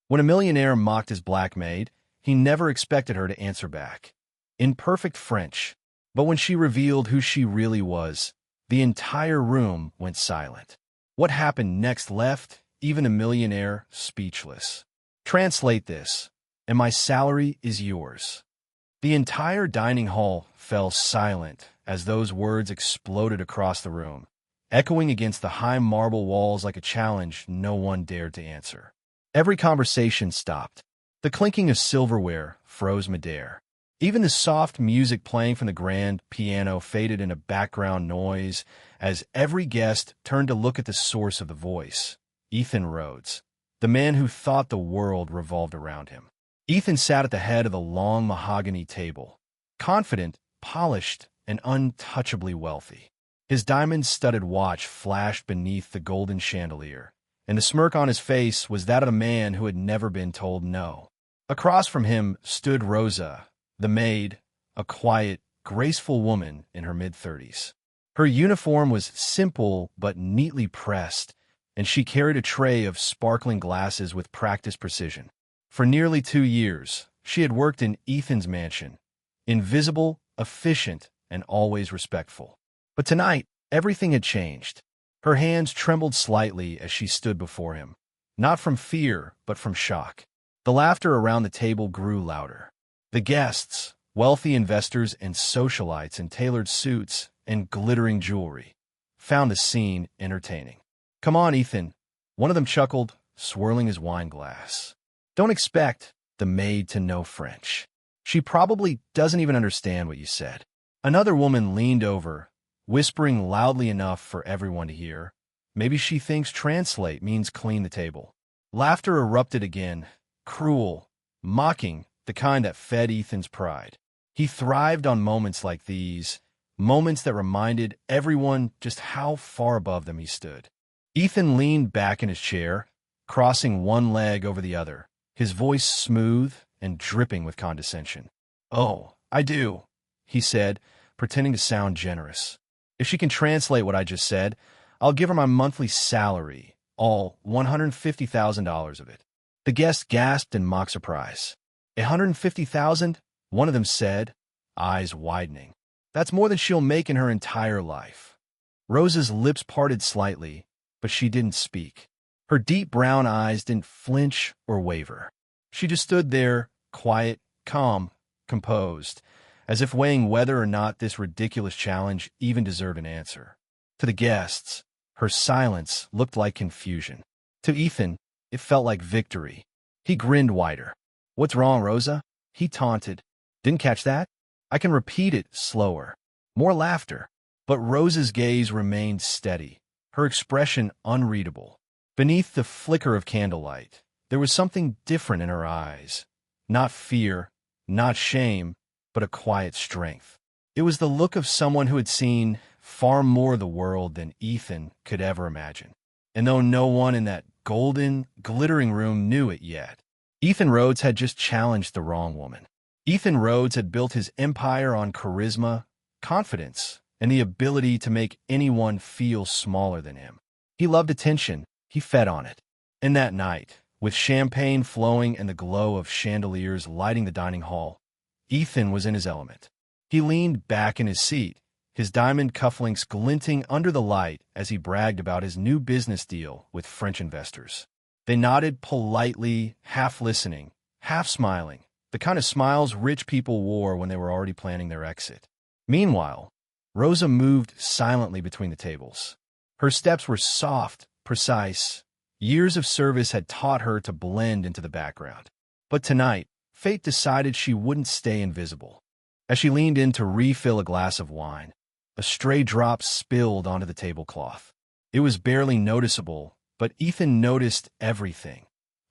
When a millionaire mocked his black maid, he never expected her to answer back in perfect French. But when she revealed who she really was, the entire room went silent. What happened next left even a millionaire speechless. Translate this, and my salary is yours. The entire dining hall fell silent as those words exploded across the room, echoing against the high marble walls like a challenge no one dared to answer. Every conversation stopped. The clinking of silverware froze midair. Even the soft music playing from the grand piano faded into background noise as every guest turned to look at the source of the voice, Ethan Rhodes, the man who thought the world revolved around him. Ethan sat at the head of the long mahogany table, confident, polished, and untouchably wealthy. His diamond-studded watch flashed beneath the golden chandelier, and the smirk on his face was that of a man who had never been told no. Across from him stood Rosa, the maid, a quiet, graceful woman in her mid-30s. Her uniform was simple but neatly pressed, and she carried a tray of sparkling glasses with practiced precision. For nearly 2 years, she had worked in Ethan's mansion, invisible, efficient, and always respectful. But tonight, everything had changed. Her hands trembled slightly as she stood before him, not from fear, but from shock. The laughter around the table grew louder. The guests, wealthy investors and socialites in tailored suits and glittering jewelry, found the scene entertaining. "Come on, Ethan," one of them chuckled, swirling his wine glass. "Don't expect the maid to know French. She probably doesn't even understand what you said." Another woman leaned over, whispering loudly enough for everyone to hear. "Maybe she thinks translate means clean the table." Laughter erupted again, cruel, mocking, the kind that fed Ethan's pride. He thrived on moments like these, moments that reminded everyone just how far above them he stood. Ethan leaned back in his chair, crossing one leg over the other, his voice smooth and dripping with condescension. "Oh, I do," he said, pretending to sound generous. "If she can translate what I just said, I'll give her my monthly salary, all $150,000 of it." The guests gasped in mock surprise. "150,000?" one of them said, eyes widening. "That's more than she'll make in her entire life." Rosa's lips parted slightly, but she didn't speak. Her deep brown eyes didn't flinch or waver. She just stood there, quiet, calm, composed, as if weighing whether or not this ridiculous challenge even deserved an answer. To the guests, her silence looked like confusion. To Ethan, it felt like victory. He grinned wider. "What's wrong, Rosa?" he taunted. "Didn't catch that? I can repeat it slower." More laughter. But Rosa's gaze remained steady, her expression unreadable. Beneath the flicker of candlelight, there was something different in her eyes. Not fear, not shame, but a quiet strength. It was the look of someone who had seen far more of the world than Ethan could ever imagine. And though no one in that golden, glittering room knew it yet, Ethan Rhodes had just challenged the wrong woman. Ethan Rhodes had built his empire on charisma, confidence, and the ability to make anyone feel smaller than him. He loved attention. He fed on it. And that night, with champagne flowing and the glow of chandeliers lighting the dining hall, Ethan was in his element. He leaned back in his seat, his diamond cufflinks glinting under the light as he bragged about his new business deal with French investors. They nodded politely, half listening, half smiling, the kind of smiles rich people wore when they were already planning their exit. Meanwhile, Rosa moved silently between the tables. Her steps were soft, precise. Years of service had taught her to blend into the background. But tonight, fate decided she wouldn't stay invisible. As she leaned in to refill a glass of wine, a stray drop spilled onto the tablecloth. It was barely noticeable, but Ethan noticed everything,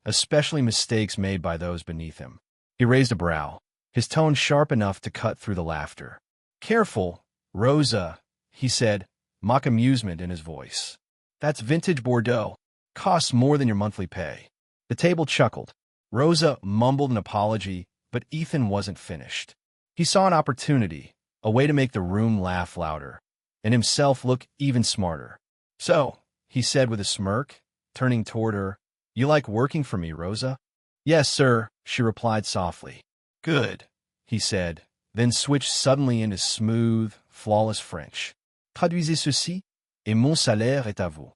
especially mistakes made by those beneath him. He raised a brow, his tone sharp enough to cut through the laughter. "Careful, Rosa," he said, mock amusement in his voice. "That's vintage Bordeaux. Costs more than your monthly pay." The table chuckled. Rosa mumbled an apology, but Ethan wasn't finished. He saw an opportunity, a way to make the room laugh louder, and himself look even smarter. "So," he said with a smirk, turning toward her, "you like working for me, Rosa?" Yes, sir, she replied softly. Good, he said, then switched suddenly into smooth, flawless French. Traduisez ceci, et mon salaire est à vous.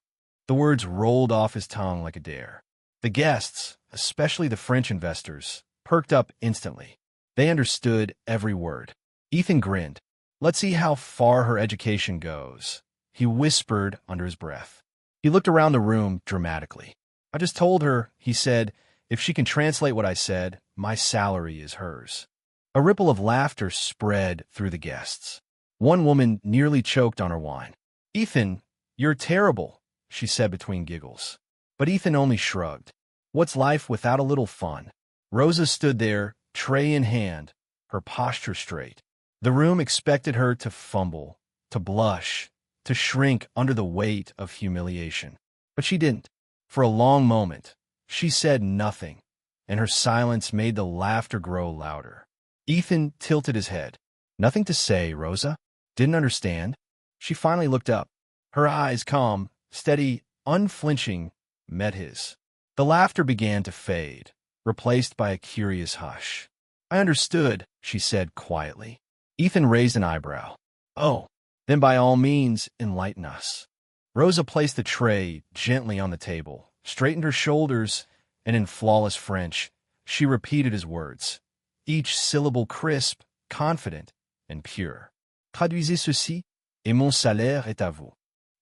The words rolled off his tongue like a dare. The guests, especially the French investors, perked up instantly. They understood every word. Ethan grinned. Let's see how far her education goes, he whispered under his breath. He looked around the room dramatically. I just told her, he said, if she can translate what I said, my salary is hers. A ripple of laughter spread through the guests. One woman nearly choked on her wine. Ethan, you're terrible, she said between giggles. But Ethan only shrugged. What's life without a little fun? Rosa stood there, tray in hand, her posture straight. The room expected her to fumble, to blush, to shrink under the weight of humiliation. But she didn't. For a long moment, she said nothing, and her silence made the laughter grow louder. Ethan tilted his head. Nothing to say, Rosa? Didn't understand? She finally looked up. Her eyes, calm, steady, unflinching, met his. The laughter began to fade, replaced by a curious hush. I understood, she said quietly. Ethan raised an eyebrow. Oh, then by all means, enlighten us. Rosa placed the tray gently on the table, straightened her shoulders, and in flawless French, she repeated his words, each syllable crisp, confident, and pure. Traduisez ceci, et mon salaire est à vous.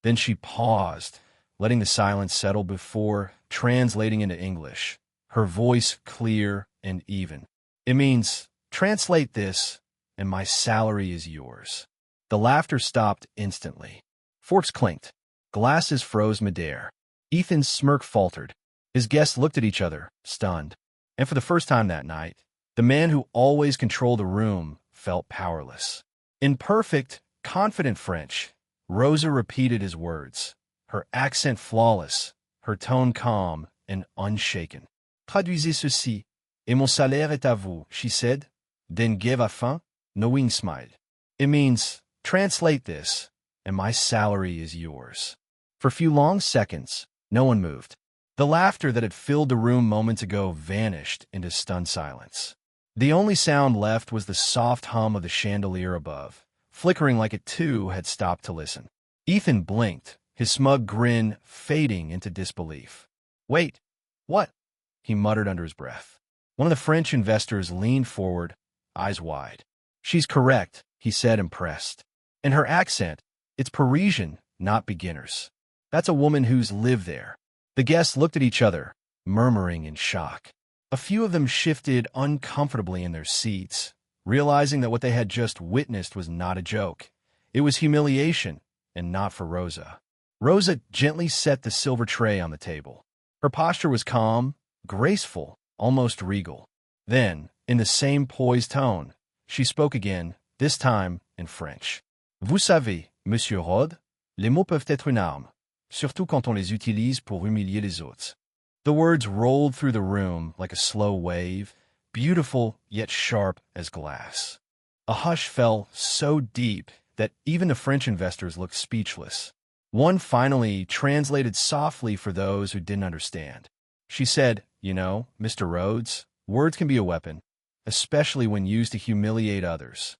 Then she paused, letting the silence settle before translating into English, her voice clear and even. It means, translate this, and my salary is yours. The laughter stopped instantly. Forks clinked. Glasses froze midair. Ethan's smirk faltered. His guests looked at each other, stunned. And for the first time that night, the man who always controlled the room felt powerless. In perfect, confident French, Rosa repeated his words, her accent flawless, her tone calm and unshaken. Traduisez ceci, et mon salaire est à vous, she said, then gave a fin, knowing smile. It means, translate this, and my salary is yours. For a few long seconds, no one moved. The laughter that had filled the room moments ago vanished into stunned silence. The only sound left was the soft hum of the chandelier above, flickering like it too had stopped to listen. Ethan blinked, his smug grin fading into disbelief. Wait, what? He muttered under his breath. One of the French investors leaned forward, eyes wide. She's correct, he said, impressed. And her accent, it's Parisian, not beginner's. That's a woman who's lived there. The guests looked at each other, murmuring in shock. A few of them shifted uncomfortably in their seats, realizing that what they had just witnessed was not a joke. It was humiliation, and not for Rosa. Rosa gently set the silver tray on the table. Her posture was calm, graceful, almost regal. Then, in the same poised tone, she spoke again, this time in French. Vous savez, Monsieur Rod, les mots peuvent être une arme, surtout quand on les utilise pour humilier les autres. The words rolled through the room like a slow wave, beautiful yet sharp as glass. A hush fell so deep that even the French investors looked speechless. One finally translated softly for those who didn't understand. She said, you know, Mr. Rhodes, words can be a weapon, especially when used to humiliate others.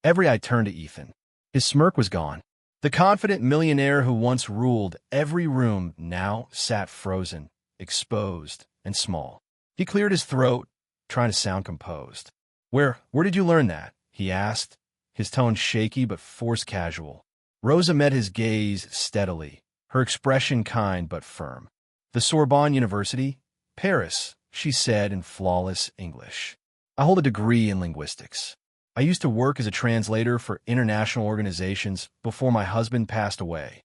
Every eye turned to Ethan. His smirk was gone. The confident millionaire who once ruled every room now sat frozen, exposed, and small. He cleared his throat, trying to sound composed. Where did you learn that? He asked, his tone shaky but forced casual. Rosa met his gaze steadily, her expression kind but firm. The Sorbonne University, Paris, she said in flawless English. I hold a degree in linguistics. I used to work as a translator for international organizations before my husband passed away.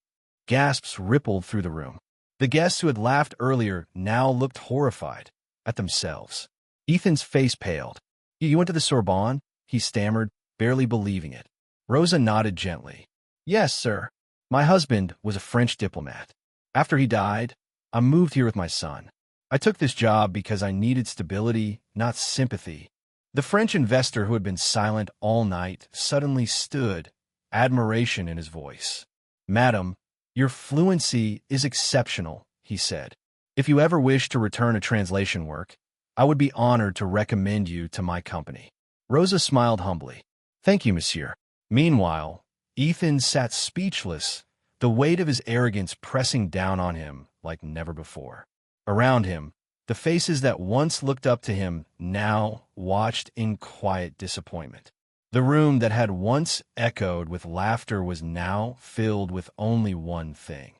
Gasps rippled through the room. The guests who had laughed earlier now looked horrified at themselves. Ethan's face paled. You went to the Sorbonne? He stammered, barely believing it. Rosa nodded gently. Yes, sir. My husband was a French diplomat. After he died, I moved here with my son. I took this job because I needed stability, not sympathy. The French investor who had been silent all night suddenly stood, admiration in his voice. Madam, your fluency is exceptional, he said. If you ever wish to return to translation work, I would be honored to recommend you to my company. Rosa smiled humbly. Thank you, monsieur. Meanwhile, Ethan sat speechless, the weight of his arrogance pressing down on him like never before. Around him, the faces that once looked up to him now watched in quiet disappointment. The room that had once echoed with laughter was now filled with only one thing: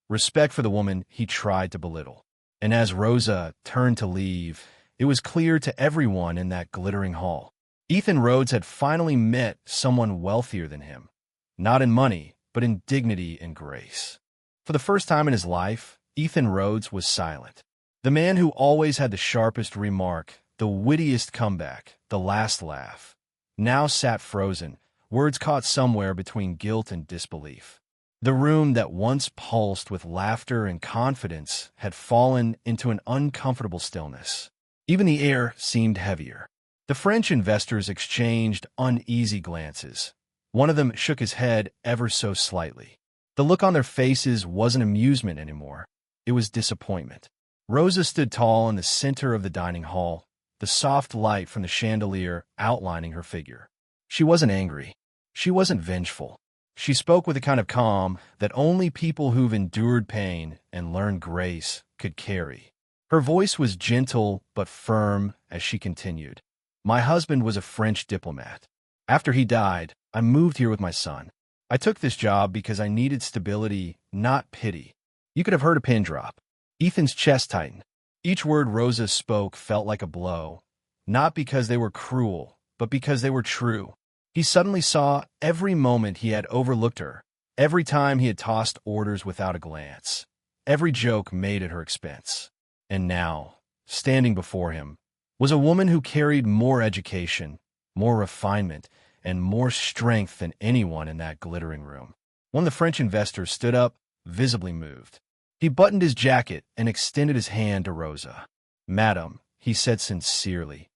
respect for the woman he tried to belittle. And as Rosa turned to leave, it was clear to everyone in that glittering hall: Ethan Rhodes had finally met someone wealthier than him, not in money, but in dignity and grace. For the first time in his life, Ethan Rhodes was silent. The man who always had the sharpest remark, the wittiest comeback, the last laugh, now sat frozen, words caught somewhere between guilt and disbelief. The room that once pulsed with laughter and confidence had fallen into an uncomfortable stillness. Even the air seemed heavier. The French investors exchanged uneasy glances. One of them shook his head ever so slightly. The look on their faces wasn't amusement anymore. It was disappointment. Rosa stood tall in the center of the dining hall, the soft light from the chandelier outlining her figure. She wasn't angry. She wasn't vengeful. She spoke with a kind of calm that only people who've endured pain and learned grace could carry. Her voice was gentle but firm as she continued. My husband was a French diplomat. After he died, I moved here with my son. I took this job because I needed stability, not pity. You could have heard a pin drop. Ethan's chest tightened. Each word Rosa spoke felt like a blow, not because they were cruel, but because they were true. He suddenly saw every moment he had overlooked her, every time he had tossed orders without a glance, every joke made at her expense. And now, standing before him, was a woman who carried more education, more refinement, and more strength than anyone in that glittering room. One of the French investors stood up, visibly moved. He buttoned his jacket and extended his hand to Rosa. Madam, he said sincerely,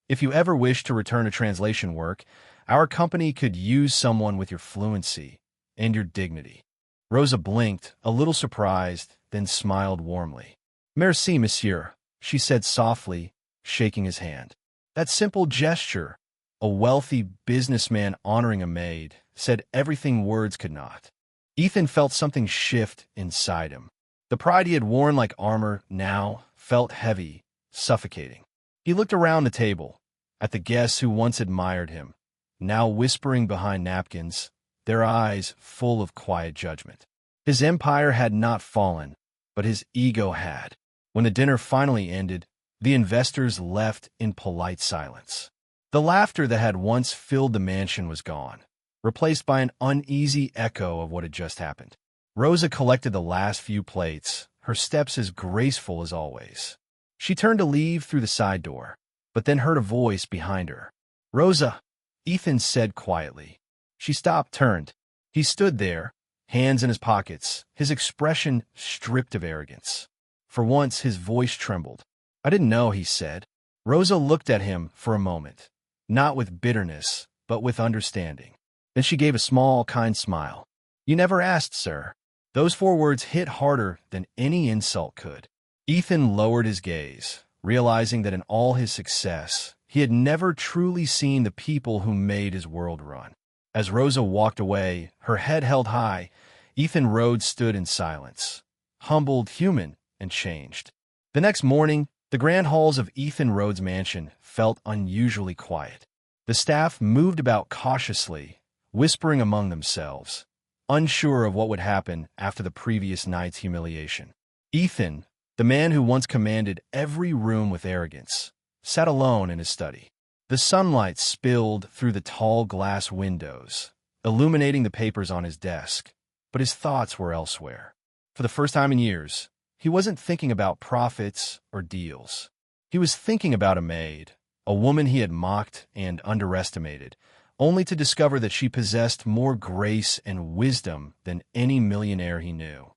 if you ever wish to return to translation work, our company could use someone with your fluency and your dignity. Rosa blinked, a little surprised, then smiled warmly. Merci, monsieur, she said softly, shaking his hand. That simple gesture, a wealthy businessman honoring a maid, said everything words could not. Ethan felt something shift inside him. The pride he had worn like armor now felt heavy, suffocating. He looked around the table, at the guests who once admired him, now whispering behind napkins, their eyes full of quiet judgment. His empire had not fallen, but his ego had. When the dinner finally ended, the investors left in polite silence. The laughter that had once filled the mansion was gone, replaced by an uneasy echo of what had just happened. Rosa collected the last few plates, her steps as graceful as always. She turned to leave through the side door, but then heard a voice behind her. Rosa, Ethan said quietly. She stopped, turned. He stood there, hands in his pockets, his expression stripped of arrogance. For once, his voice trembled. I didn't know, he said. Rosa looked at him for a moment, not with bitterness, but with understanding. Then she gave a small, kind smile. You never asked, sir. Those 4 words hit harder than any insult could. Ethan lowered his gaze, realizing that in all his success, he had never truly seen the people who made his world run. As Rosa walked away, her head held high, Ethan Rhodes stood in silence, humbled, human, and changed. The next morning, the grand halls of Ethan Rhodes' mansion felt unusually quiet. The staff moved about cautiously, whispering among themselves, unsure of what would happen after the previous night's humiliation. Ethan, the man who once commanded every room with arrogance, sat alone in his study. The sunlight spilled through the tall glass windows, illuminating the papers on his desk, but his thoughts were elsewhere. For the first time in years, he wasn't thinking about profits or deals. He was thinking about a maid, a woman he had mocked and underestimated, only to discover that she possessed more grace and wisdom than any millionaire he knew.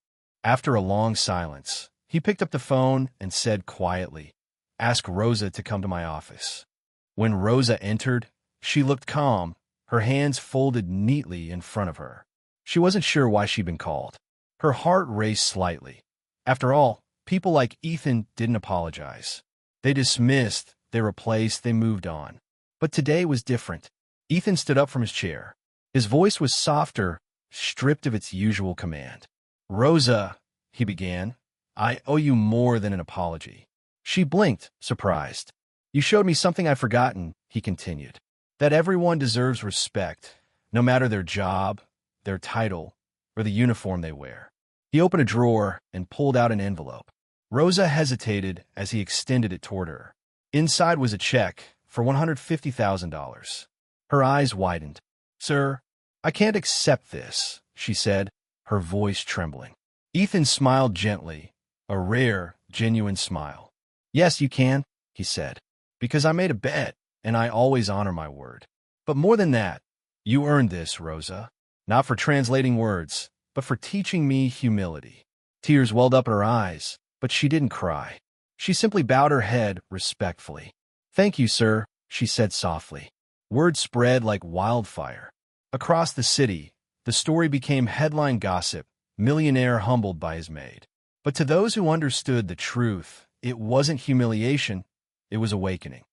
After a long silence, he picked up the phone and said quietly, "Ask Rosa to come to my office." When Rosa entered, she looked calm, her hands folded neatly in front of her. She wasn't sure why she'd been called. Her heart raced slightly. After all, people like Ethan didn't apologize. They dismissed, they replaced, they moved on. But today was different. Ethan stood up from his chair. His voice was softer, stripped of its usual command. "Rosa," he began, "I owe you more than an apology." She blinked, surprised. "You showed me something I've forgotten," he continued. "That everyone deserves respect, no matter their job, their title, or the uniform they wear." He opened a drawer and pulled out an envelope. Rosa hesitated as he extended it toward her. Inside was a check for $150,000. Her eyes widened. "Sir, I can't accept this," she said, her voice trembling. Ethan smiled gently, a rare, genuine smile. "Yes, you can," he said, "because I made a bet, and I always honor my word. But more than that, you earned this, Rosa, not for translating words, but for teaching me humility." Tears welled up in her eyes, but she didn't cry. She simply bowed her head respectfully. "Thank you, sir," she said softly. Word spread like wildfire. Across the city, the story became headline gossip, Millionaire humbled by his maid. But to those who understood the truth, it wasn't humiliation, it was awakening.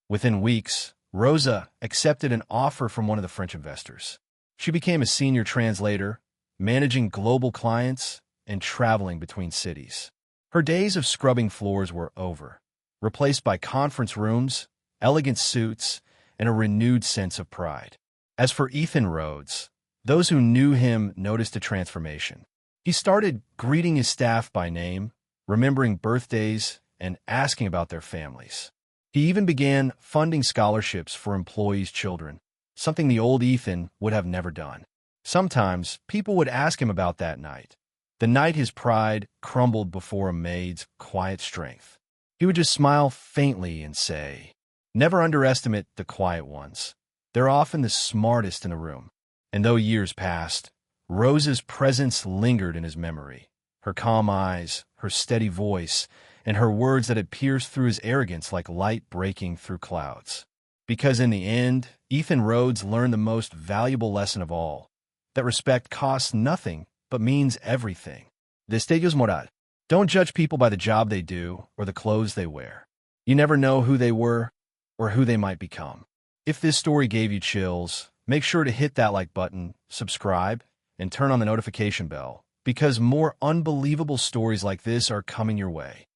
Within weeks, Rosa accepted an offer from one of the French investors. She became a senior translator, managing global clients and traveling between cities. Her days of scrubbing floors were over, replaced by conference rooms, elegant suits, and a renewed sense of pride. As for Ethan Rhodes, those who knew him noticed a transformation. He started greeting his staff by name, remembering birthdays, and asking about their families. He even began funding scholarships for employees' children, something the old Ethan would have never done. Sometimes people would ask him about that night, the night his pride crumbled before a maid's quiet strength. He would just smile faintly and say, "Never underestimate the quiet ones. They're often the smartest in a room." And though years passed, Rosa's presence lingered in his memory. Her calm eyes, her steady voice, and her words that had pierced through his arrogance like light breaking through clouds. Because in the end, Ethan Rhodes learned the most valuable lesson of all, that respect costs nothing but means everything. Destellos moral. Don't judge people by the job they do or the clothes they wear. You never know who they were or who they might become. If this story gave you chills, make sure to hit that like button, subscribe, and turn on the notification bell, because more unbelievable stories like this are coming your way.